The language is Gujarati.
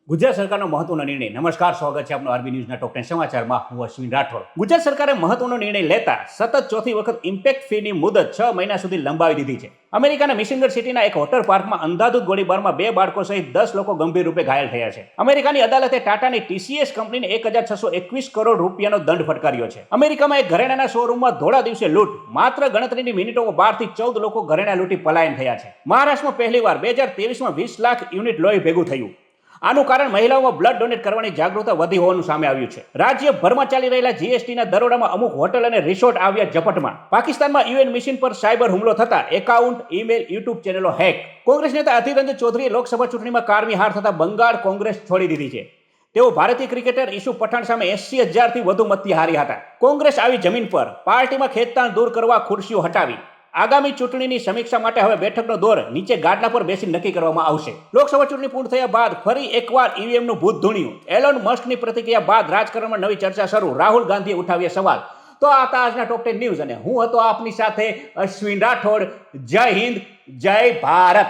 ગુજરાત સરકારનો મહત્વનો નિર્ણય. નમસ્કાર, સ્વાગત છે આપનું આરબી ન્યૂઝના ટોપ 10 સમાચારમાં. હું અશ્વિન રાઠોડ. ગુજરાત સરકારે મહત્વનો નિર્ણય લેતા સતત ચોથી વખત ઇમ્પેક્ટ ફીની મુદત 6 મહિના સુધી લંબાવી દીધી છે. અમેરિકાના મિશિગન સિટીના એક વોટર પાર્કમાં અંધાધૂંધ ગોળીબારમાં 2 બાળકો સહિત 10 લોકો ગંભીર રૂપે ઘાયલ થયા છે. અમેરિકાની અદાલતે ટાટાની ટીસીએસ કંપનીને 1621 કરોડ રૂપિયાનો દંડ ફટકાર્યો છે. અમેરિકામાં એક ઘરેણાના શોરૂમમાં ધોળા દિવસે લૂંટ. માત્ર ગણતરીની મિનિટોમાં 12 થી 14 લોકો ઘરેણા લૂંટી પલાયન થયા છે. મહારાષ્ટ્રમાં પહેલીવાર 2023માં 20 લાખ યુનિટ લોહી ભેગું થયું. આનું કારણ મહિલાઓમાં બ્લડ ડોનેટ કરવાની જાગૃતતા વધી હોવાનું સામે આવ્યું છે. રાજ્યભરમાં ચાલી રહેલા જીએસટીના દરોડામાં અમુક હોટલ અને રિસોર્ટ આવ્યા ઝપટમાં. પાકિસ્તાનમાં યુએન મિશન પર સાયબર હુમલો થતા એકાઉન્ટ, ઈમેલ, યુટ્યુબ ચેનલો હેક. કોંગ્રેસ નેતા અધીર રંજન ચૌધરીએ લોકસભા ચૂંટણીમાં કારમી હાર થતા બંગાળ કોંગ્રેસ છોડી દીધી છે. તેઓ ભારતીય ક્રિકેટર ઈશુ પઠાણ સામે 80,000થી વધુ મતથી હાર્યા હતા. કોંગ્રેસ આવી જમીન પર પાર્ટીમાં ખેંચતાણ દૂર કરવા ખુરશીઓ હટાવી. આગામી ચૂંટણીની સમીક્ષા માટે હવે બેઠકનો દોર નીચે ગાડલા પર બેસી નક્કી કરવામાં આવશે. લોકસભા ચૂંટણી પૂર્ણ થયા બાદ ફરી એકવાર ઈવીએમનું ભૂત ધૂણ્યું. એલોન મસ્કની પ્રતિક્રિયા બાદ રાજકારણમાં નવી ચર્ચા શરૂ. રાહુલ ગાંધીએ ઉઠાવ્યા સવાલ. તો આ હતા આજના ટોપ 10 ન્યૂઝ અને હું હતો આપની સાથે અશ્વિન રાઠોડ. જય હિન્દ, જય ભારત.